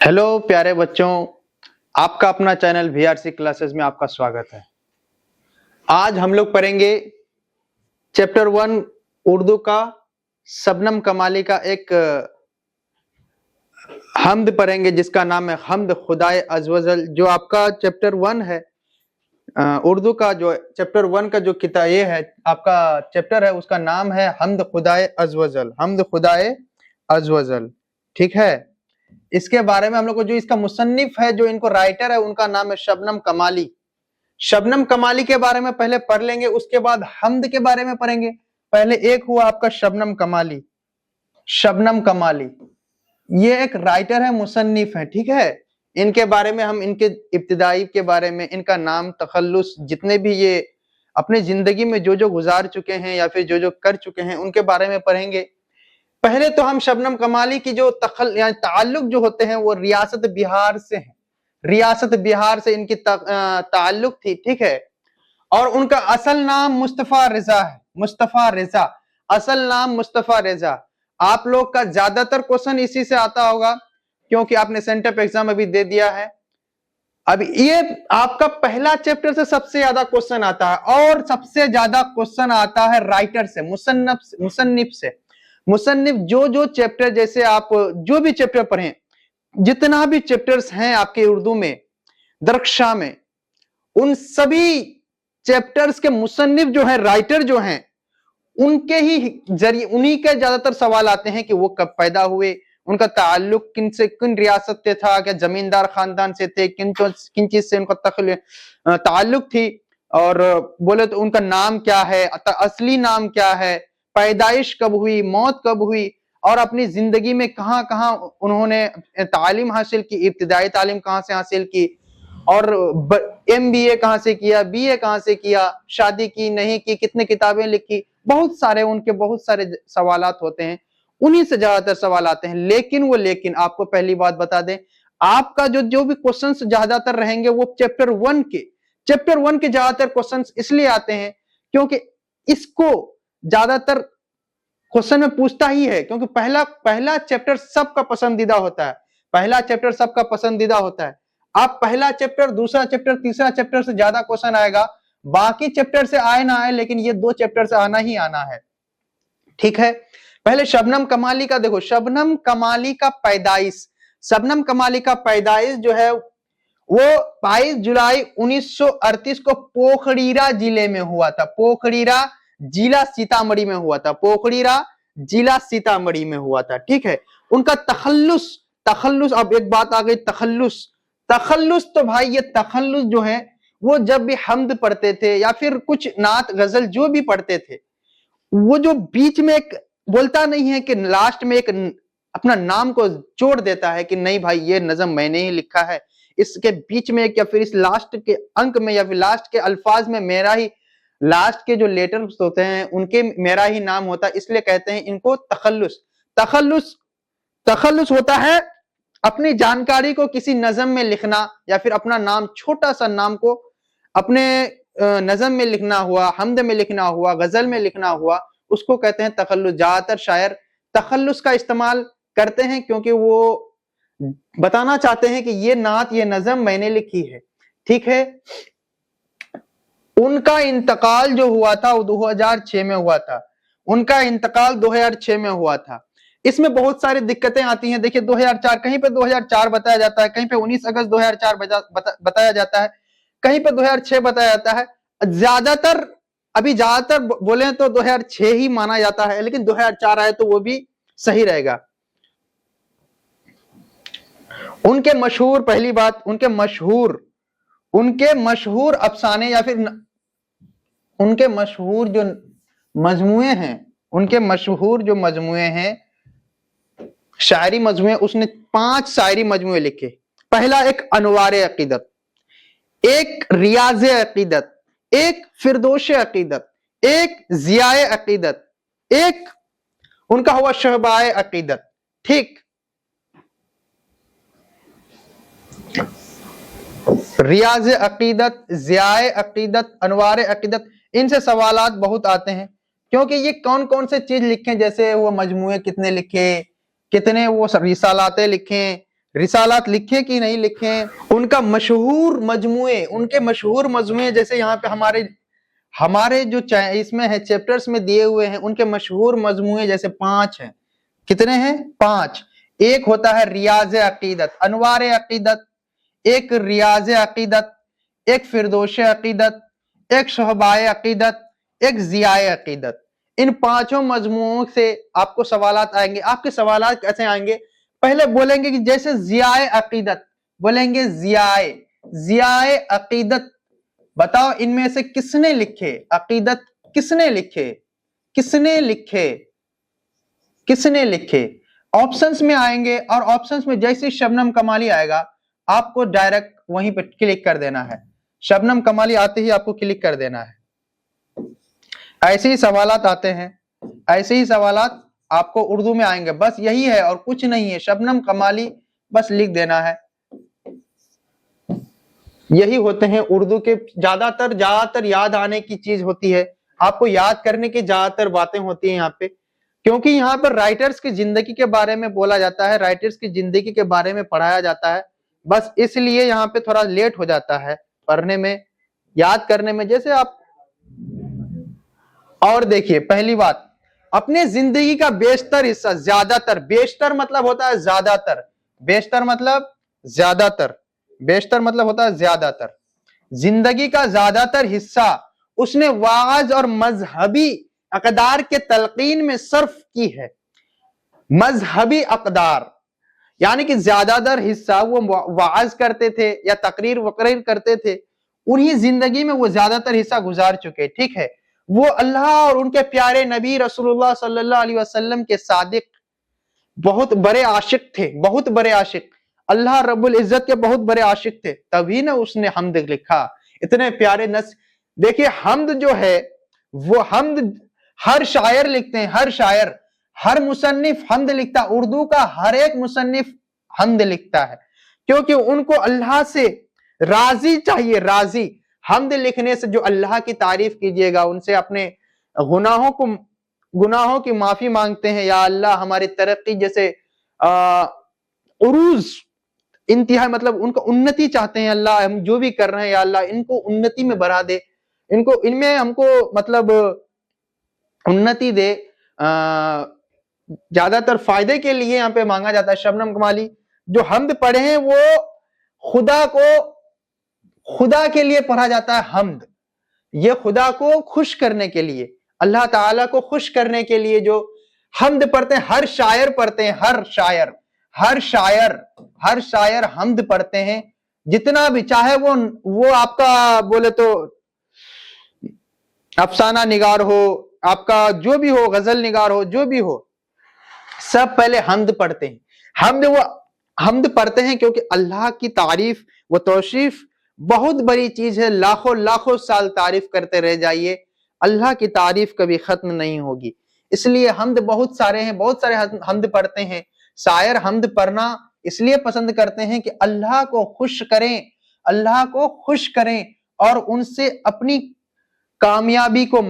Hello प्यारे बच्चों, आपका अपना चैनल VRC क्लासेस में आपका स्वागत है। आज हम लोग पढ़ेंगे चैप्टर 1 उर्दू का शबनम कमाली का एक हम्द पढ़ेंगे जिसका नाम है हम्द खुदाए अज़वजल। जो आपका चैप्टर 1 है उर्दू का, जो चैप्टर 1 का जो किताब ये है आपका चैप्टर है, उसका नाम है हम्द खुदाए अज़वजल। हम्द खुदाए अज़वजल, ठीक है। इसके बारे में हम लोग को जो इसका मुसन्निफ है, जो इनको राइटर है, उनका नाम है शबनम कमाली। शबनम कमाली के बारे में पहले पढ़ लेंगे, उसके बाद हम्द के बारे में पढ़ेंगे। पहले एक हुआ आपका शबनम कमाली। शबनम कमाली ये एक राइटर है, मुसन्निफ है, ठीक है। इनके बारे में हम इनके इब्तिदाई के बारे में, इनका नाम, तखल्लुस, जितने भी ये अपने जिंदगी में जो जो गुजार चुके हैं या फिर जो जो कर चुके हैं, उनके बारे में पढ़ेंगे। पहले तो हम शबनम कमाली की जो ताल्लुक जो होते हैं वो रियासत बिहार से है। रियासत बिहार से इनकी ताल्लुक थी, ठीक है। और उनका असल नाम मुस्तफा रिजा है। मुस्तफा रिजा, असल नाम मुस्तफा रिजा। आप लोग का ज्यादातर क्वेश्चन इसी से आता होगा क्योंकि आपने सेंटअप एग्जाम अभी दे दिया है। अब ये आपका पहला चैप्टर से सबसे ज्यादा क्वेश्चन आता है और सबसे ज्यादा क्वेश्चन आता है राइटर से, मुसन्निफ से। मुसन्निफ जो जो चैप्टर, जैसे आप जो भी चैप्टर पढ़ें, जितना भी चैप्टर्स हैं आपके उर्दू में, दरख्शां में, उन सभी चैप्टर्स के मुसन्निफ जो है, राइटर जो हैं, उनके ही जरिए, उन्हीं के ज्यादातर सवाल आते हैं कि वो कब पैदा हुए, उनका ताल्लुक किन से, किन रियासत से था, क्या जमींदार खानदान से थे, किन चीज से उनका ताल्लुक थी, और बोले तो उनका नाम क्या है, असली नाम क्या है, पैदाइश कब हुई, मौत कब हुई, और अपनी जिंदगी में कहां कहां उन्होंने तालीम हासिल की, इब्तिदाई तालीम कहां से हासिल की, और MBA कहां से किया, BA कहां से किया, शादी की नहीं की, कितने किताबें लिखी, बहुत सारे उनके बहुत सारे सवालात होते हैं। उन्हीं से ज्यादातर सवाल आते हैं। लेकिन आपको पहली बात बता दें, आपका जो भी क्वेश्चंस ज्यादातर रहेंगे वो चैप्टर 1 के ज्यादातर क्वेश्चंस इसलिए आते हैं क्योंकि इसको ज्यादातर क्वेश्चन में पूछता ही है, क्योंकि पहला चैप्टर सबका पसंदीदा होता है। पहला चैप्टर सबका पसंदीदा होता है। आप पहला चैप्टर, दूसरा चैप्टर, तीसरा चैप्टर से ज्यादा क्वेश्चन आएगा, बाकी चैप्टर से आए ना आए, लेकिन ये 2 चैप्टर से आना ही आना है, ठीक है। पहले शबनम कमाली का देखो। शबनम कमाली का पैदाइश, शबनम कमाली का पैदाइश जो है वो 22 जुलाई 1938 को पोखरीरा जिले में हुआ था। पोखरीरा जिला सीतामढ़ी में हुआ था। पोखरीरा जिला सीतामढ़ी में हुआ था, ठीक है। उनका तखल्लुस, अब एक बात आ गई, तखल्लुस तो भाई, ये तखल्लुस जो है वो जब भी हम्द पढ़ते थे या फिर कुछ नात गजल जो भी पढ़ते थे, वो जो बीच में एक बोलता नहीं है कि लास्ट में एक अपना नाम को जोड़ देता है कि नहीं भाई ये नज़म मैंने ही लिखा है, इसके बीच में या फिर इस लास्ट के अंक में या फिर लास्ट के अल्फाज में मेरा ही, लास्ट के जो लेटर्स होते हैं उनके मेरा ही नाम होता है, इसलिए कहते हैं इनको तखल्लुस होता है अपनी जानकारी को किसी नज़म में लिखना, या फिर अपना नाम, छोटा सा नाम को अपने नज़म में लिखना हुआ, हम्द में लिखना हुआ, गजल में लिखना हुआ, उसको कहते हैं तखल्लुस। ज्यादातर शायर तखल्लुस का इस्तेमाल करते हैं क्योंकि वो बताना चाहते हैं कि ये नात, ये नज़म मैंने लिखी है, ठीक है। उनका इंतकाल जो हुआ था वो 2006 में हुआ था। उनका इंतकाल 2006 में हुआ था। इसमें बहुत सारी दिक्कतें आती हैं। देखिए 2004, कहीं पे 2004 बताया जाता है, कहीं पे 19 अगस्त 2004 बताया जाता है, कहीं पे 2006 बताया जाता है। ज्यादातर बोले तो 2006 ही माना जाता है, लेकिन 2004 आए तो वो भी सही रहेगा। उनके मशहूर, पहली बात, उनके मशहूर अफसाने या फिर उनके मशहूर जो मजमुए हैं, उनके मशहूर जो मजमुए हैं, शायरी मजमुए, उसने 5 शायरी मजमुए लिखे। पहला एक अनवारे अकीदत, एक रियाज़े अकीदत, एक फिरदोशे अकीदत, एक जियाए अकीदत, एक उनका हुआ शहबाए अकीदत, ठीक। रियाज़े अकीदत, जियाए अकीदत, अनवारे अकीदत, इनसे सवालात बहुत आते हैं क्योंकि ये कौन कौन से चीज लिखे, जैसे वो मजमुए कितने लिखे, कितने वो रिसालाते लिखे, रिसालात लिखे कि नहीं लिखे, उनका मशहूर मजमुए जैसे यहाँ पे हमारे जो इसमें है चैप्टर्स में दिए हुए हैं, उनके मशहूर मजमुए जैसे 5 हैं। कितने हैं? 5। एक होता है रियाज अकीदत, अनवार अकीदत, एक रियाज अकीदत, एक फिरदोश अकीदत, एक शोहबाए अकीदत, एक जियाए अकीदत। इन 5 मजमुओं से आपको सवालात आएंगे। आपके सवालात कैसे आएंगे? पहले बोलेंगे कि जैसे जियाए अकीदत, बोलेंगे जियाए अकीदत, बताओ इनमें से किसने लिखे? अकीदत किसने लिखे? किसने लिखे? ऑप्शंस में आएंगे, और ऑप्शंस में जैसे शबनम कमाली आएगा आपको डायरेक्ट वहीं पे क्लिक कर देना है। शबनम कमाली आते ही आपको क्लिक कर देना है। ऐसे ही सवालात आते हैं, ऐसे ही सवालात आपको उर्दू में आएंगे। बस यही है और कुछ नहीं है। शबनम कमाली बस लिख देना है। यही होते हैं उर्दू के ज्यादातर याद आने की चीज होती है, आपको याद करने की ज्यादातर बातें होती हैं यहाँ पे, क्योंकि यहाँ पर राइटर्स की जिंदगी के बारे में बोला जाता है, राइटर्स की जिंदगी के बारे में पढ़ाया जाता है। बस इसलिए यहाँ पे थोड़ा लेट हो जाता है पढ़ने में, याद करने में। जैसे आप और देखिए, पहली बात, अपने जिंदगी का बेशतर हिस्सा, ज्यादातर, बेशतर मतलब होता है ज्यादातर, बेशतर मतलब ज्यादातर, बेशतर मतलब होता है ज्यादातर, जिंदगी का ज्यादातर हिस्सा उसने वाज और मजहबी अकदार के तलकीन में सर्फ की है। मजहबी अकदार यानी कि ज्यादातर हिस्सा वो वाज करते थे या तकरीर वकरीर करते थे, उन्हीं जिंदगी में वो ज्यादातर हिस्सा गुजार चुके। ठीक है, वो अल्लाह और उनके प्यारे नबी रसूलुल्लाह सल्लल्लाहु अलैहि वसल्लम के सादिक बहुत बड़े आशिक थे, बहुत बड़े आशिक, अल्लाह रब्बुल इज्जत के बहुत बड़े आशिक थे, तभी ना उसने हम्द लिखा। इतने प्यारे देखिए, हम्द जो है वो हम्द हर शायर लिखते हैं, हर शायर, हर मुसन्निफ हम्द लिखता है। उर्दू का हर एक मुसन्निफ हम्द लिखता है, क्योंकि उनको अल्लाह से राजी चाहिए, राजी। हम्द लिखने से जो अल्लाह की तारीफ कीजिएगा, उनसे अपने गुनाहों की माफी मांगते हैं, या अल्लाह हमारी तरक्की, जैसे उरूज, इंतहा, मतलब उनको उन्नति चाहते हैं, अल्लाह हम जो भी कर रहे हैं या अल्लाह इनको उन्नति में बढ़ा दे, इनको इनमें हमको मतलब उन्नति दे, ज्यादातर फायदे के लिए यहाँ पे मांगा जाता है। शबनम कमाली जो हम्द पढ़े हैं वो खुदा के लिए पढ़ा जाता है। हम्द ये खुदा को खुश करने के लिए, अल्लाह ताला को खुश करने के लिए जो हम्द पढ़ते हैं, हर शायर पढ़ते हैं, हर शायर हम्द पढ़ते हैं, जितना भी, चाहे वो आपका बोले तो अफसाना निगार हो, आपका जो भी हो, गजल निगार हो, जो भी हो, सब पहले हम्द पढ़ते हैं। हम्द पढ़ते हैं क्योंकि अल्लाह की तारीफ व तौसीफ बहुत बड़ी चीज है। लाखों साल तारीफ करते रह जाइए, अल्लाह की तारीफ कभी खत्म नहीं होगी। इसलिए हम्द बहुत सारे हैं, बहुत सारे हम्द पढ़ते हैं। शायर हम्द पढ़ना इसलिए पसंद करते हैं कि अल्लाह को खुश करें और उनसे अपनी कामयाबी को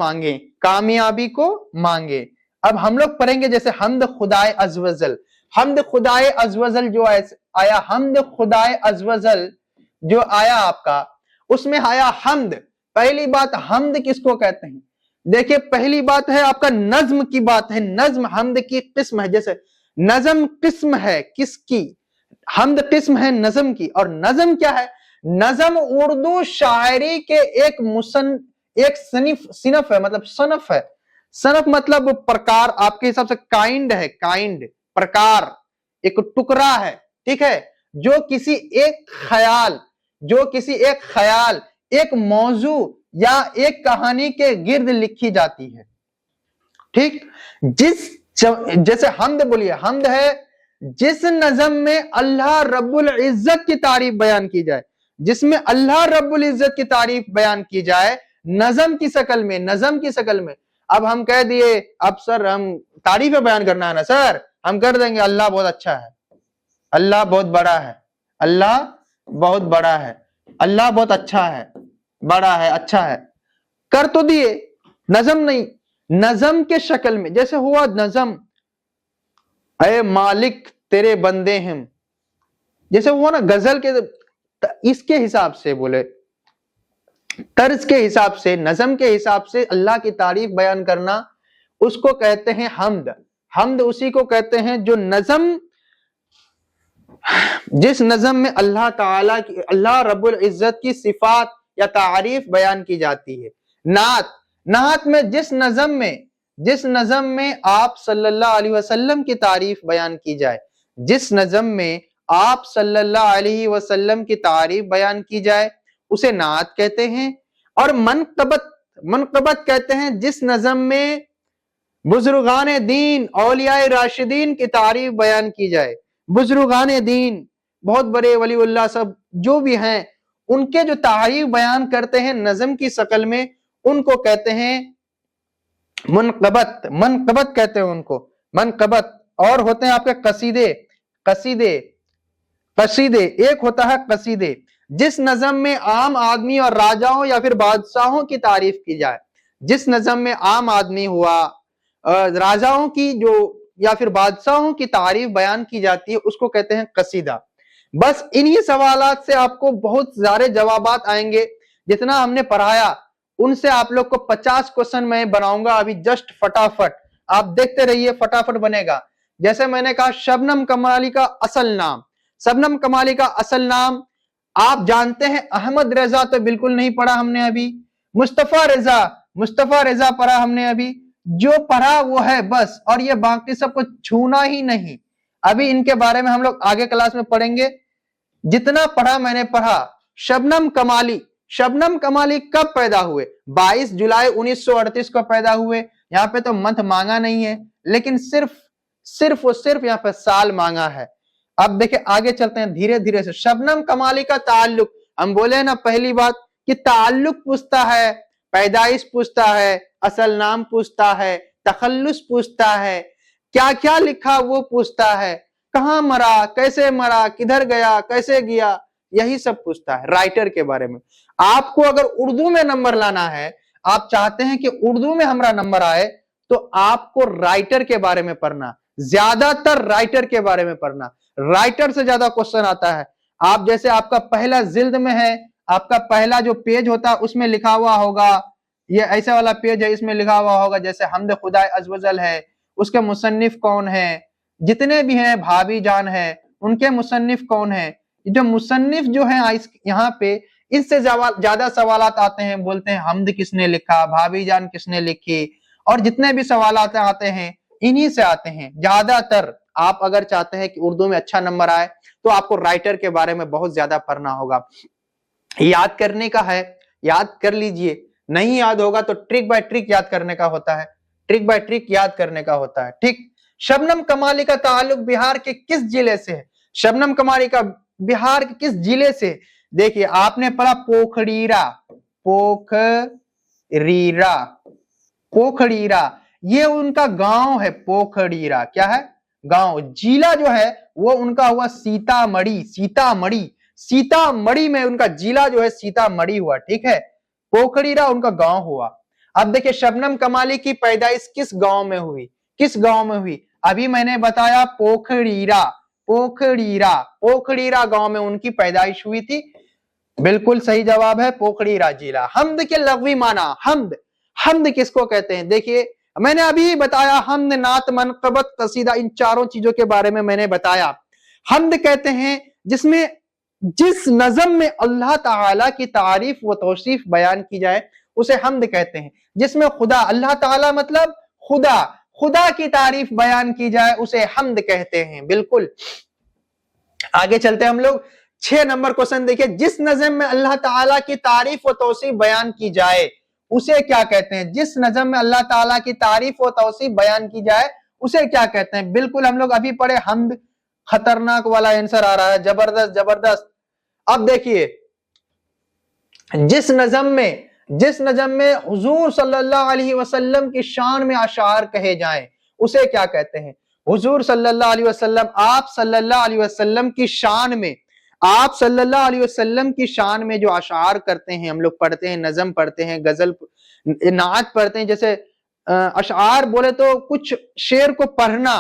मांगे। अब हम लोग पढ़ेंगे जैसे हम्द खुदाए अज़वजल। हम्द खुदाए अज़वजल जो आया, हम्द खुदाए अज़वजल जो आया आपका, उसमें आया हम्द। पहली बात, हम्द किसको कहते हैं? देखिए, पहली बात है आपका नज्म की बात है। नज्म हम्द की किस्म है। जैसे नज्म किस्म है किसकी? हम्द किस्म है नज्म की। और नज्म क्या है? नज्म उर्दू शायरी के एक सिनफ है, मतलब सनफ है। सनफ मतलब प्रकार, आपके हिसाब से काइंड है, काइंड प्रकार, एक टुकड़ा है। ठीक है, जो किसी एक ख्याल, एक मौजू या एक कहानी के गिर्द लिखी जाती है। ठीक, जैसे हम्द, बोलिए, हम्द है जिस नज़म में अल्लाह रब्बुल इज्जत की तारीफ बयान की जाए, जिसमें अल्लाह रब्बुल इज्जत की तारीफ बयान की जाए नज़म की शक्ल में। अब हम कह दिए, अब सर हम तारीफ बयान करना है ना सर, हम कर देंगे, अल्लाह बहुत अच्छा है, अल्लाह बहुत बड़ा है, अल्लाह बहुत बड़ा है, अल्लाह बहुत अच्छा है, बड़ा है, अच्छा है, कर तो दिए। नज़म नहीं, नज़म के शक्ल में। जैसे हुआ नज़म, ऐ मालिक तेरे बंदे हम, जैसे वो ना गजल के इसके हिसाब से बोले, तर्ज के हिसाब से, नज़म के हिसाब से अल्लाह की तारीफ बयान करना, उसको कहते हैं हम्द। हम्द उसी को कहते हैं जो नज़म, जिस नज़म में अल्लाह ताला की, अल्लाह रब्बुल इज्जत की सिफात या तारीफ बयान की जाती है। नात, नात में जिस नज़म में आप सल्लल्लाहु अलैहि वसल्लम की तारीफ बयान की जाए, जिस नज़म में आप सल्लल्लाहु अलैहि वसल्लम की तारीफ बयान की जाए उसे नात कहते हैं। और मनक़बत कहते हैं जिस नज़म में बुजुर्गान दीन, औलियाए राशिदीन की तारीफ बयान की जाए। बुजुर्गान दीन, बहुत बड़े वलीउल्लाह सब जो भी हैं, उनके जो तारीफ बयान करते हैं नज़म की शक्ल में, उनको कहते हैं मनक़बत। मनक़बत कहते हैं उनको, मनक़बत। और होते हैं आपके कसीदे। कसीदे एक होता है कसीदे, जिस नज़म में आम आदमी और राजाओं या फिर बादशाहों की तारीफ की जाए। जिस नज़म में आम आदमी हुआ, राजाओं की जो या फिर बादशाहों की तारीफ बयान की जाती है, उसको कहते हैं कसीदा। बस इन्हीं सवालात से आपको बहुत सारे जवाबात आएंगे। जितना हमने पढ़ाया उनसे आप लोग को 50 क्वेश्चन मैं बनाऊंगा अभी, जस्ट फटाफट आप देखते रहिए, फटाफट बनेगा। जैसे मैंने कहा शबनम कमाली का असल नाम, शबनम कमाली का असल नाम आप जानते हैं। अहमद रजा तो बिल्कुल नहीं पढ़ा हमने अभी। मुस्तफा रजा पढ़ा हमने अभी। जो पढ़ा वो है बस, और ये बाकी सबको छूना ही नहीं। अभी इनके बारे में हम लोग आगे क्लास में पढ़ेंगे। जितना पढ़ा मैंने पढ़ा। शबनम कमाली कब पैदा हुए? 22 जुलाई 1938 को पैदा हुए। यहाँ पे तो मंथ मांगा नहीं है, लेकिन सिर्फ और सिर्फ यहाँ पे साल मांगा है। अब देखिए आगे चलते हैं धीरे धीरे से। शबनम कमाली का ताल्लुक, हम बोले ना पहली बात कि ताल्लुक पूछता है, पैदाइश पूछता है, असल नाम पूछता है, तखल्लुस पूछता है, क्या क्या लिखा वो पूछता है, कहाँ मरा, कैसे मरा, किधर गया, कैसे गया, यही सब पूछता है। राइटर के बारे में आपको अगर उर्दू में नंबर लाना है, आप चाहते हैं कि उर्दू में हमारा नंबर आए, तो आपको राइटर के बारे में पढ़ना, ज्यादातर राइटर के बारे में पढ़ना। राइटर से ज्यादा क्वेश्चन आता है। आप जैसे आपका पहला जिल्द में है, आपका पहला जो पेज होता है उसमें लिखा हुआ होगा, ये ऐसा वाला पेज है, इसमें लिखा हुआ होगा जैसे हमद खुदाए अज़्वजल है, उसके मुसन्निफ कौन है, जितने भी हैं भाभी जान है, उनके मुसन्निफ कौन है। जो मुसन्निफ जो है यहाँ पे, इससे ज्यादा सवालात आते हैं। बोलते हैं हमद किसने लिखा, भाभी जान किसने लिखी, और जितने भी सवालात आते हैं इन्हीं से आते हैं ज्यादातर। आप अगर चाहते हैं कि उर्दू में अच्छा नंबर आए, तो आपको राइटर के बारे में बहुत ज्यादा पढ़ना होगा। याद करने का है, याद कर लीजिए। नहीं याद होगा तो ट्रिक बाय ट्रिक याद करने का होता है, ट्रिक बाय ट्रिक याद करने का होता है। ठीक। शबनम कमाली का ताल्लुक बिहार के किस जिले से है? शबनम कमाली का बिहार के किस जिले से? देखिए आपने पढ़ा पोखरीरा, ये उनका गांव है। पोखरीरा क्या है? गांव। जिला जो है वो उनका हुआ सीतामढ़ी में उनका जिला जो है सीतामढ़ी हुआ। ठीक है, पोखरीरा उनका गांव हुआ। अब देखिए शबनम कमाली की पैदाइश किस गांव में हुई? किस गांव में हुई? अभी मैंने बताया पोखरीरा गांव में उनकी पैदाइश हुई थी। बिल्कुल सही जवाब है, पोखरीरा जिला। हमद के लग़वी माना, हमद किसको कहते हैं? देखिए मैंने अभी बताया, हमद, नात, मनक़बत, कसीदा, इन चारों चीजों के बारे में मैंने बताया। हमद कहते हैं जिस नज़म में अल्लाह ताला की तारीफ व तौसीफ बयान की जाए उसे हमद कहते हैं। जिसमें खुदा, अल्लाह ताला मतलब खुदा की तारीफ बयान की जाए उसे हमद कहते हैं। बिल्कुल। आगे चलते हैं हम लोग। 6 नंबर क्वेश्चन देखिए। जिस नज़म में अल्लाह ताला की तारीफ व तौसीफ बयान की जाए उसे क्या कहते हैं? जिस नज़म में अल्लाह ताला की तारीफ व तौसीफ बयान की जाए उसे क्या कहते हैं? बिल्कुल हम लोग अभी पढ़े हमद। खतरनाक वाला आंसर आ रहा है, जबरदस्त। अब देखिए जिस नज़म में हुजूर सल्लल्लाहु अलैहि वसल्लम की शान में अशार कहे जाएं उसे क्या कहते हैं? हुजूर सल्लल्लाहु अलैहि वसल्लम, आप सल्लल्लाहु अलैहि वसल्लम की शान में, आप सल्लल्लाहु अलैहि वसल्लम की शान में जो अशार करते हैं, हम लोग पढ़ते हैं, नज़म पढ़ते हैं, गजल, नात पढ़ते हैं। जैसे अशार बोले तो कुछ शेर को पढ़ना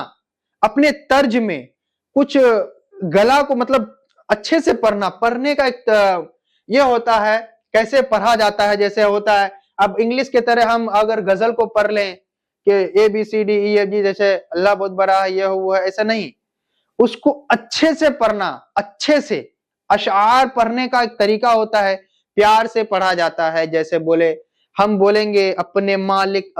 अपने तर्ज में, कुछ गला को मतलब अच्छे से पढ़ना, पढ़ने का एक ये होता है कैसे पढ़ा जाता है, जैसे होता है अब इंग्लिश के तरह हम अगर गजल को पढ़ लें कि ABCDEFG जैसे अल्लाह बहुत बड़ा है, ये वो है, ऐसा नहीं, उसको अच्छे से पढ़ना, अच्छे से अशआर पढ़ने का एक तरीका होता है, प्यार से पढ़ा जाता है। जैसे बोले हम बोलेंगे अपने मालिक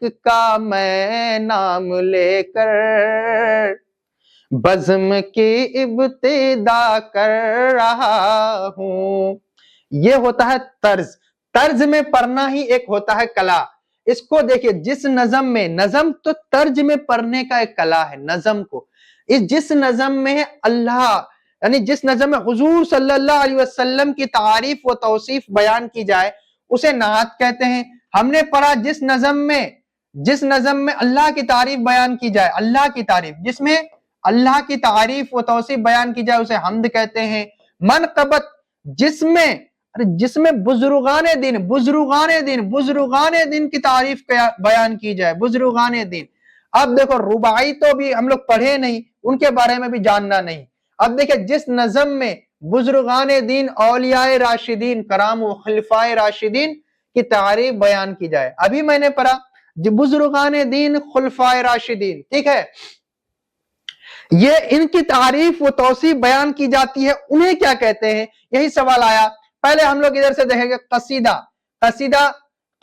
का मैं नाम लेकर बज़्म की इब्तिदा कर रहा हूं, ये होता है तर्ज। तर्ज में पढ़ना ही एक होता है कला। इसको देखिए, जिस नज़म में, नज़म तो तर्ज में पढ़ने का एक कला है, नज़म को, इस जिस नज़म में अल्लाह यानी जिस नज़म में हुजूर सल्लल्लाहु अलैहि वसल्लम की तारीफ व तौसीफ बयान की जाए उसे नात कहते हैं। हमने पढ़ा जिस नज़म में अल्लाह की तारीफ बयान की जाए, अल्लाह की तारीफ, जिसमें अल्लाह की तारीफ व तौसीफ बयान की जाए उसे हमद कहते हैं। मनक़बत, जिसमें बुजुर्गाने दिन की तारीफ बयान की जाए, बुजुर्गाने दिन। अब देखो रुबाई तो भी हम लोग पढ़े नहीं, उनके बारे में भी जानना नहीं। अब देखिए जिस नज़म में बुजुर्गाने दिन, औलियाए राशिदीन, कराम व खलीफाए राशिदीन की तारीफ बयान की जाए, अभी मैंने पढ़ा बुजुर्गाने दिन, खुलफाए राशिदीन, ठीक है, ये इनकी तारीफ व तौसीफ बयान की जाती है, उन्हें क्या कहते हैं, यही सवाल आया। पहले हम लोग इधर से देखेंगे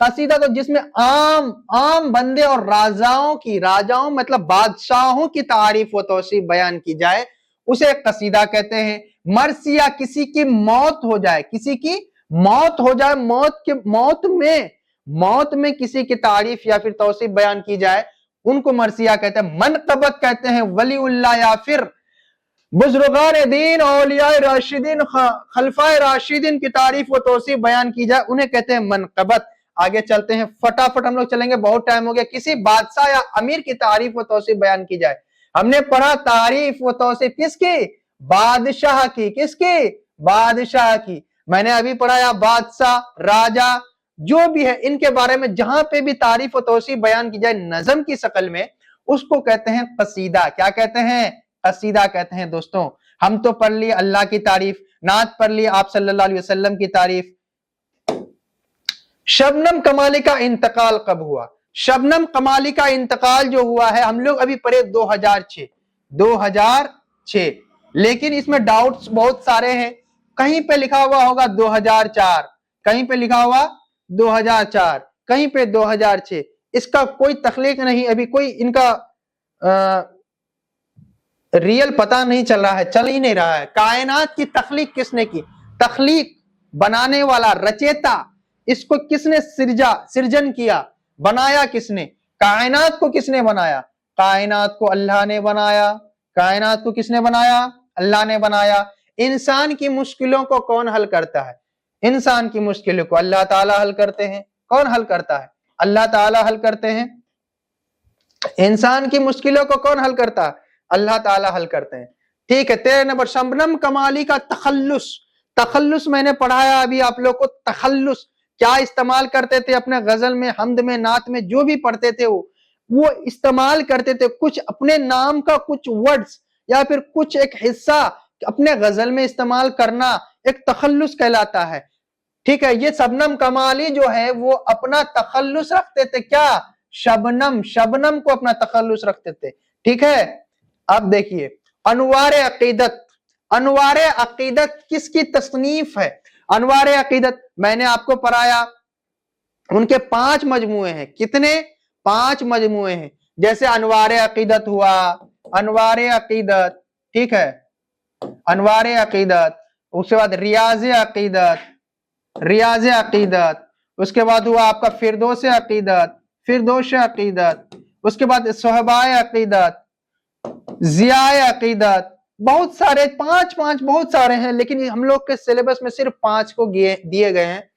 कसीदा तो जिसमें आम बंदे और राजाओं मतलब बादशाहों की तारीफ व तौसीफ बयान की जाए उसे कसीदा कहते हैं। मरसिया, किसी की मौत हो जाए, मौत में किसी की तारीफ या फिर तौसीफ बयान की जाए, उनको मरसिया कहते हैं। मनक़बत कहते हैं वलीउल्लाह या फिर बुजुर्गान दीन, औलियाए राशिदीन, खलफाए राशिदीन की तारीफ व तौसीफ बयान की जाए, उन्हें कहते हैं मनक़बत। आगे चलते हैं, फटाफट हम लोग चलेंगे, बहुत टाइम हो गया। किसी बादशाह या अमीर की तारीफ व तौसीफ बयान की जाए, हमने पढ़ा तारीफ व तौसीफ किसकी, बादशाह की, किसकी, बादशाह की। मैंने अभी पढ़ाया बादशाह, राजा, जो भी है इनके बारे में जहां पे भी तारीफ व तौसीफ बयान की जाए नज़म की शक्ल में, उसको कहते हैं कसीदा। क्या कहते हैं, कसीदा कहते हैं। दोस्तों हम तो पढ़ लिए अल्लाह की तारीफ, नात पढ़ लिए आप सल्लल्लाहु अलैहि वसल्लम की तारीफ। शबनम कमाली का इंतकाल कब हुआ, शबनम कमाली का इंतकाल जो हुआ है हम लोग अभी पढ़े 2006, लेकिन इसमें डाउट्स बहुत सारे हैं। कहीं पे लिखा हुआ होगा 2004, कहीं पे लिखा हुआ 2004, कहीं पे 2006, इसका कोई तख्लीक नहीं, अभी कोई इनका रियल पता नहीं चल रहा है, चल ही नहीं रहा है। कायनात की तख्लीक किसने की, तख्लीक बनाने वाला, रचेता, इसको किसने सृजन किया, बनाया किसने, कायनात को किसने बनाया, कायनात को अल्लाह ने बनाया। कायनात को किसने बनाया, अल्लाह ने बनाया। इंसान की मुश्किलों को कौन हल करता है, इंसान की मुश्किलों को अल्लाह ताला हल करते हैं। कौन हल करता है, अल्लाह ताला हल करते हैं। इंसान की मुश्किलों को कौन हल करता है, अल्लाह ताला हल करते हैं। ठीक है, 13 नंबर शबनम कमाली का तखल्लुस मैंने पढ़ाया अभी आप लोग को। तखल्लुस क्या इस्तेमाल करते थे अपने गजल में, हमद में, नात में, जो भी पढ़ते थे वो इस्तेमाल करते थे कुछ अपने नाम का कुछ वर्ड्स या फिर कुछ एक हिस्सा अपने गजल में इस्तेमाल करना एक तखल्लुस कहलाता है। ठीक है, ये शबनम कमाली जो है वो अपना तखल्लुस रखते थे। क्या, शबनम को अपना तखल्लुस रखते थे। ठीक है, अब देखिए अनवारे अकीदत किसकी तसनीफ है। अनवारे अकीदत मैंने आपको पढ़ाया, उनके 5 मजमुए हैं। कितने, 5 मजमुए हैं। जैसे अनवारे अकीदत हुआ, अनवारे अकीदत, ठीक है, अनवारे अकीदत, उसके बाद रियाज़े अकीदत, उसके बाद हुआ आपका फिरदौस अकीदत, उसके बाद सोहबाए अकीदत, जियाए अकीदत, बहुत सारे 5 बहुत सारे हैं, लेकिन हम लोग के सिलेबस में सिर्फ 5 को दिए गए हैं।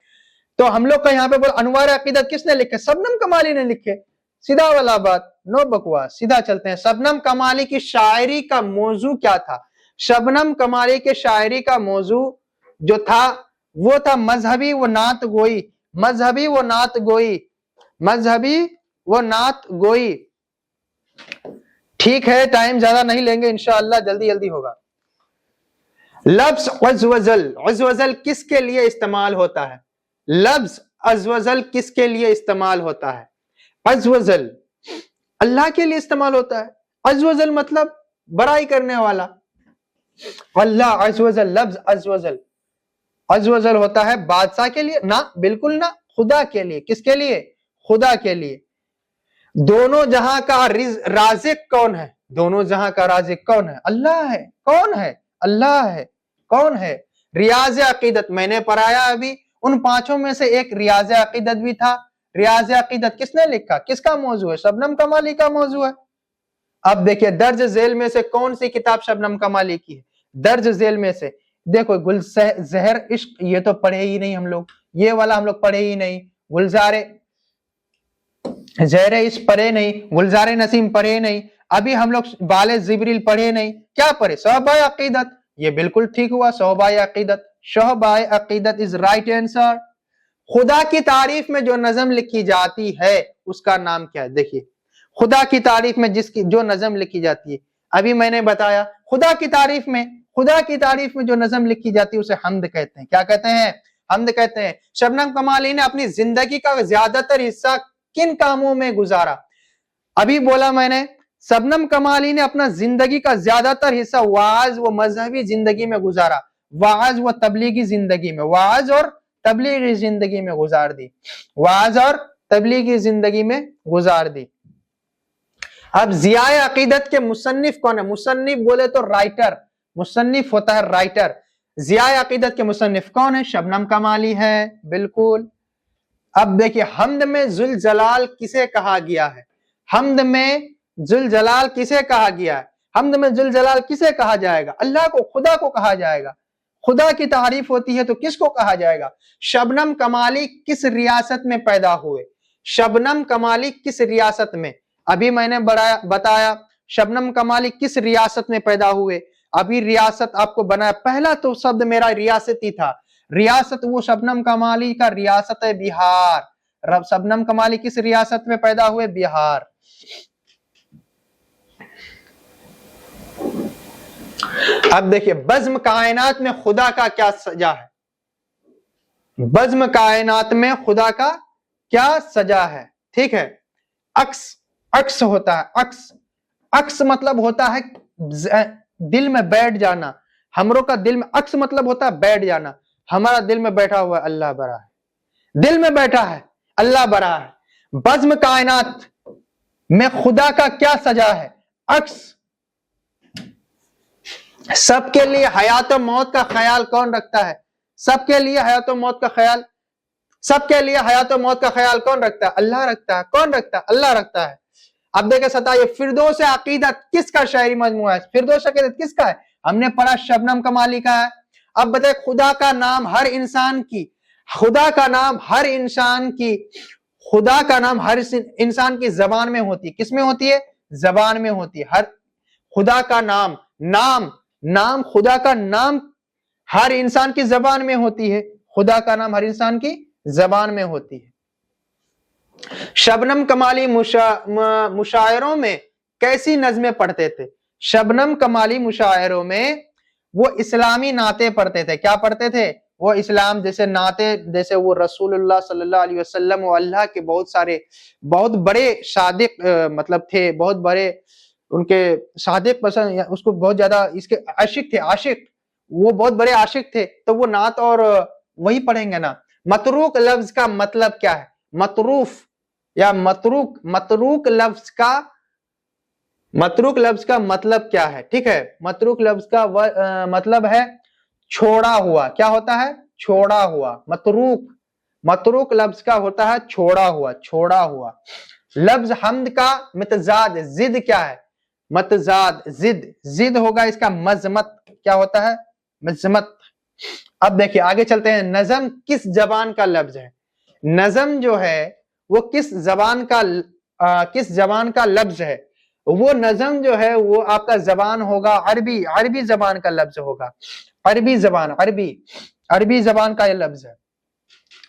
तो हम लोग का यहाँ पे बोल अनवार अकीदत किसने लिखे, शबनम कमाली ने लिखे। सीधा वाला बात, नो बकवास, सीधा चलते हैं। शबनम कमाली की शायरी का मौजू क्या था, शबनम कमाली के शायरी का मौजू जो था वो था मजहबी व नात गोई। ठीक है, टाइम ज्यादा नहीं लेंगे, इंशाअल्लाह जल्दी होगा। لفظ عزوزل، عزوزل کس کے لیے استعمال ہوتا ہے؟ لفظ عزوزل کس کے لیے استعمال ہوتا ہے؟ عزوزل اللہ کے لیے استعمال ہوتا ہے. عزوزل مطلب بڑائی کرنے والا. اللہ عزوجل، لفظ عزوجل، عزوجل ہوتا ہے بادشاہ کے لیے؟ نہ، بالکل نہ، خدا کے لیے. کس کے لیے؟ خدا کے لیے. دونوں جہاں کا رازق کون ہے؟ دونوں جہاں کا رازق کون ہے؟ اللہ ہے. کون ہے؟ اللہ ہے. کون ہے؟ ریاض عقیدت میں نے پڑھایا ابھی، ان پانچوں میں سے ایک ریاض عقیدت بھی تھا. ریاض عقیدت کس نے لکھا؟ کس کا موضوع ہے؟ شبنم کمالی کا موضوع ہے. اب دیکھیے درج ذیل میں سے کون سی کتاب شبنم کمالی کی ہے؟ درج ذیل میں سے دیکھو گل زہر عشق، یہ تو پڑھے ہی نہیں ہم لوگ، یہ والا ہم لوگ پڑھے ہی نہیں. گلزار زہر عشق پڑھے نہیں، گلزار نسیم پڑھے نہیں، ابھی ہم لوگ بال جبریل پڑھے نہیں. کیا پڑھے؟ شعبہ عقیدت. یہ بالکل ٹھیک ہوا، شعبہ عقیدت. شعبہ عقیدت از رائٹ آنسر. خدا کی تعریف میں جو نظم لکھی جاتی ہے اس کا نام کیا ہے؟ دیکھیے خدا کی تعریف میں جو نظم لکھی جاتی ہے، ابھی میں نے بتایا خدا کی تعریف میں جو نظم لکھی جاتی ہے اسے حمد کہتے ہیں. کیا کہتے ہیں؟ حمد کہتے ہیں. شبنم کمالی نے اپنی زندگی کا زیادہ تر حصہ کن کاموں میں گزارا؟ ابھی بولا میں نے شبنم کمالی نے اپنا زندگی کا زیادہ تر حصہ واعظ و مذہبی زندگی میں گزارا، واعظ و تبلیغی زندگی میں، واعظ اور تبلیغی زندگی میں گزار دی، واعظ اور تبلیغی زندگی میں گزار دی. اب ضیاء عقیدت کے مصنف کون ہے؟ مصنف بولے تو رائٹر، مصنف ہوتا ہے رائٹر. ضیاء عقیدت کے مصنف کون ہے؟ شبنم کمالی ہے. بالکل. اب دیکھیے حمد میں ذوالجلال کسے کہا گیا ہے؟ حمد میں ذوالجلال کسے کہا گیا ہے؟ حمد میں ذوالجلال کسے کہا جائے گا؟ اللہ کو، خدا کو کہا جائے گا. خدا کی تعریف ہوتی ہے تو کس کو کہا جائے گا؟ شبنم کمالی کس ریاست میں پیدا ہوئے؟ شبنم کمالی کس ریاست میں؟ ابھی میں نے بتایا شبنم کمالی کس ریاست میں پیدا ہوئے. ابھی ریاست آپ کو بنایا، پہلا تو شبد میرا ریاست ہی تھا. ریاست وہ شبنم کمالی کا ریاست ہے بہار. شبنم کمالی کس ریاست میں پیدا ہوئے؟ بہار. اب دیکھیے بزم کائنات میں خدا کا کیا سجا ہے؟ بزم کائنات میں خدا کا کیا سجا ہے؟ ٹھیک ہے. عکس ہوتا ہے. عکس مطلب ہوتا ہے دل میں بیٹھ جانا. ہمروں کا دل میں عکس مطلب ہوتا ہے بیٹھ جانا. ہمارا دل میں بیٹھا ہوا ہے اللہ برا ہے، دل میں بیٹھا ہے اللہ برا ہے. بزم کائنات میں خدا کا کیا سجا ہے؟ عکس. سب کے لیے حیات و موت کا خیال کون رکھتا ہے؟ سب کے لیے حیات و موت کا خیال، سب کے لیے حیات و موت کا خیال کون رکھتا ہے؟ اللہ رکھتا ہے. کون رکھتا ہے؟ اللہ رکھتا ہے. اب دیکھیں ستائیے فردوس عقیدت کس کا شعری مجموعہ ہے؟ فردوس عقیدت کس کا ہے؟ ہم نے پڑھا شبنم کمالی کا ہے. اب بتائیں خدا کا نام ہر انسان کی، خدا کا نام ہر انسان کی، خدا کا نام ہر انسان کی زبان میں ہوتی ہے. کس میں ہوتی ہے؟ زبان میں ہوتی ہے. ہر خدا کا نام خدا کا نام ہر انسان کی زبان میں ہوتی ہے. خدا کا نام ہر انسان کی زبان میں ہوتی ہے. شبنم کمالی مشاعروں میں کیسی نظمیں پڑھتے تھے؟ شبنم کمالی مشاعروں میں وہ اسلامی نعتیں پڑھتے تھے. کیا پڑھتے تھے؟ وہ اسلام جیسے نعتیں، جیسے وہ رسول اللہ صلی اللہ علیہ وسلم و اللہ کے بہت بڑے صادق مطلب تھے، بہت بڑے ان کے صادق پسند، اس کو بہت زیادہ اس کے عاشق تھے. وہ بہت بڑے عاشق تھے تو وہ نعت اور وہی پڑھیں گے نا. متروک لفظ کا مطلب کیا ہے؟ متروف یا متروک لفظ کا مطلب کیا ہے؟ ٹھیک ہے. متروک لفظ کا مطلب ہے چھوڑا ہوا. کیا ہوتا ہے؟ چھوڑا ہوا. متروک لفظ کا ہوتا ہے چھوڑا ہوا. لفظ حمد کا متضاد ضد کیا ہے؟ متضاد ضد ہوگا اس کا مذمت. کیا ہوتا ہے؟ مذمت. اب دیکھیے آگے چلتے ہیں. نظم کس زبان کا لفظ ہے؟ نظم جو ہے وہ کس زبان کا لفظ ہے؟ وہ نظم جو ہے وہ آپ کا زبان ہوگا عربی زبان کا لفظ ہوگا. عربی زبان کا یہ لفظ ہے.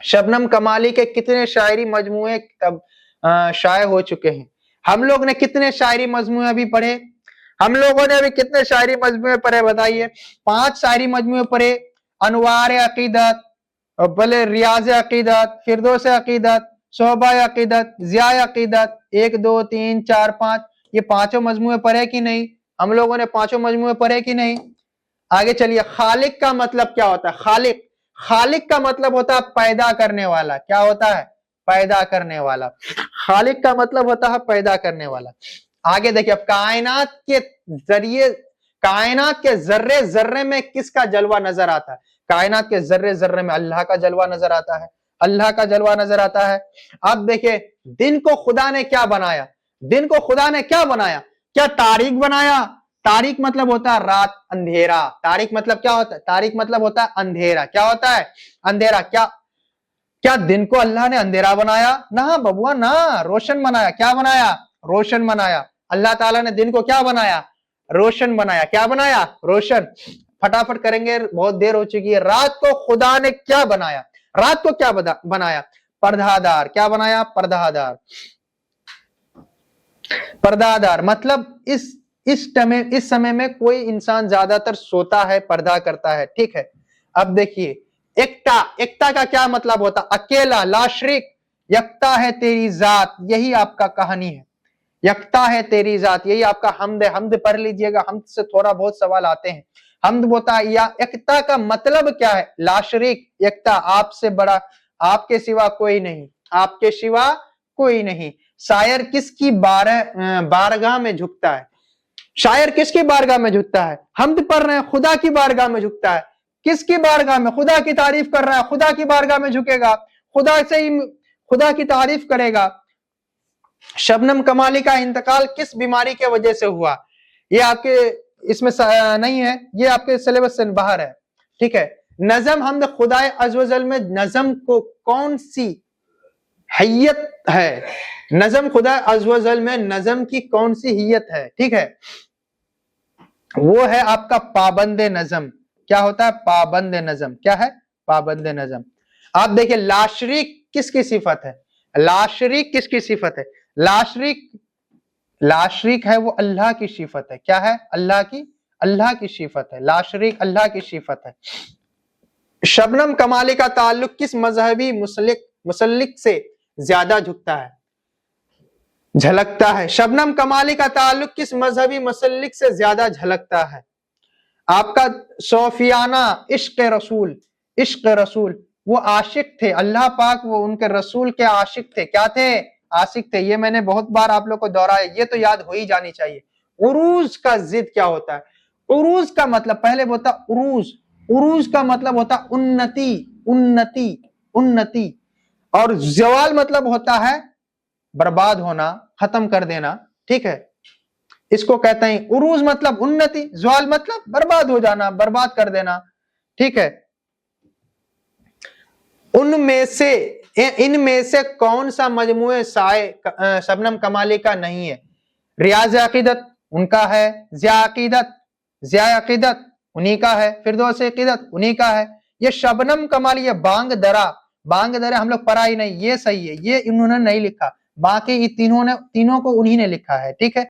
شبنم کمالی کے کتنے شاعری مجموعے شائع ہو چکے ہیں؟ ہم لوگ نے کتنے شاعری مجموعے ابھی پڑھے؟ ہم لوگوں نے ابھی کتنے شاعری مجموعے پڑھے بتائیے؟ 5 شاعری مجموعے پڑھے، انوار عقیدت، بلے ریاض عقیدت، فردوس عقیدت، صحبہ عقیدت، ضیاء عقیدت، 1 2 3 4 5، یہ 5 مجموعے پڑھے کہ نہیں؟ ہم لوگوں نے 5 مجموعے پڑھے کہ نہیں؟ آگے چلیے، خالق کا مطلب کیا ہوتا ہے؟ خالق کا مطلب ہوتا ہے پیدا کرنے والا۔ کیا ہوتا ہے؟ پیدا کرنے والا۔ خالق کا مطلب ہوتا ہے پیدا کرنے والا۔ آگے دیکھیں، اب کائنات کے ذریعے، کائنات کے ذرے ذرے میں کس کا جلوہ نظر آتا ہے؟ کائنات کے ذرے ذرے میں اللہ کا جلوہ نظر آتا ہے، اللہ کا جلوہ نظر آتا ہے۔ اب دیکھیں، دن کو خدا نے کیا بنایا؟ دن کو خدا نے کیا بنایا؟ کیا تاریک بنایا؟ تاریک مطلب ہوتا ہے رات، اندھیرا۔ تاریک مطلب کیا ہوتا ہے؟ تاریک مطلب ہوتا ہے اندھیرا۔ کیا ہوتا ہے؟ اندھیرا۔ کیا دن کو اللہ نے اندھیرا بنایا؟ نہ ببوا، نہ، روشن بنایا۔ کیا بنایا؟ روشن بنایا۔ اللہ تعالیٰ نے دن کو کیا بنایا؟ روشن بنایا۔ کیا بنایا؟ روشن۔ فٹافٹ کریں گے، بہت دیر ہو چکی ہے۔ رات کو خدا نے کیا بنایا؟ رات کو کیا بنایا؟ پردہ دار۔ کیا بنایا؟ پردہ دار۔ پردہ دار مطلب اس سمے میں کوئی انسان زیادہ تر سوتا ہے، پردہ کرتا ہے، ٹھیک ہے۔ اب دیکھیے، ایکتا کا کیا مطلب ہوتا؟ اکیلا، لا شریک۔ یکتا ہے تیری ذات، یہی آپ کا کہانی ہے۔ یکتا ہے تیری ذات، یہی آپ کا حمد ہے۔ حمد پڑھ لیجئے گا، حمد سے تھوڑا بہت سوال آتے ہیں۔ حمد ہوتا ہے، یا ایکتا کا مطلب کیا ہے؟ لا شریک، یکتا، آپ سے بڑا، آپ کے سوا کوئی نہیں، آپ کے سوا کوئی نہیں۔ شاعر کس کی بارگاہ میں جھکتا ہے؟ شاعر کس کی بارگاہ میں جھکتا ہے؟ حمد پڑھ رہے ہیں، خدا کی بارگاہ میں جھکتا ہے۔ کس کی بارگاہ میں؟ خدا کی تعریف کر رہا ہے، خدا کی بارگاہ میں جھکے گا، خدا سے ہی خدا کی تعریف کرے گا۔ شبنم کمالی کا انتقال کس بیماری کی وجہ سے ہوا؟ یہ آپ کے اس میں نہیں ہے، یہ آپ کے سلیبس سے باہر ہے، ٹھیک ہے۔ نظم حمد خدائے عز و جل میں نظم کو کون سی حیت ہے؟ نظم خدا عز و جل میں نظم کی کون سی حیت ہے؟ ٹھیک ہے، وہ ہے آپ کا پابند نظم۔ کیا ہوتا ہے؟ پابند نظم۔ کیا ہے؟ پابند نظم۔ آپ دیکھیں، لا شریک کس کی صفت ہے؟ لا شریک کس کی صفت ہے؟ لا شریک ہے وہ اللہ کی صفت ہے۔ کیا ہے؟ اللہ کی صفت ہے۔ لا شریک اللہ کی صفت ہے۔ شبنم کمالی کا تعلق کس مذہبی مسلک سے زیادہ جھکتا ہے، جھلکتا ہے؟ شبنم کمالی کا تعلق کس مذہبی مسلک سے زیادہ جھلکتا ہے؟ آپ کا صوفیانہ عشق رسول، وہ عاشق تھے اللہ پاک، وہ ان کے رسول کے عاشق تھے۔ کیا تھے؟ عاشق تھے۔ یہ میں نے بہت بار آپ لوگ کو دہرایا، یہ تو یاد ہو ہی جانی چاہیے۔ عروج کا ضد کیا ہوتا ہے؟ عروج کا مطلب، پہلے ہوتا عروج کا مطلب ہوتا انتی، اور زوال مطلب ہوتا ہے برباد ہونا، ختم کر دینا، ٹھیک ہے۔ اس کو کہتے ہیں عروج مطلب انتی، زوال مطلب برباد ہو جانا، برباد کر دینا، ٹھیک ہے۔ ان میں سے کون سا مجموعہ شبنم کمالی کا نہیں ہے؟ ریاض عقیدت ان کا ہے، ضیاء عقیدت انہی کا ہے، فردوس عقیدت انہی کا ہے۔ یہ شبنم کمالی، یہ بانگ درا ہم لوگ پڑھا ہی نہیں، یہ صحیح ہے، یہ انہوں نے نہیں لکھا، باقی تینوں کو انہی نے لکھا ہے، ٹھیک ہے۔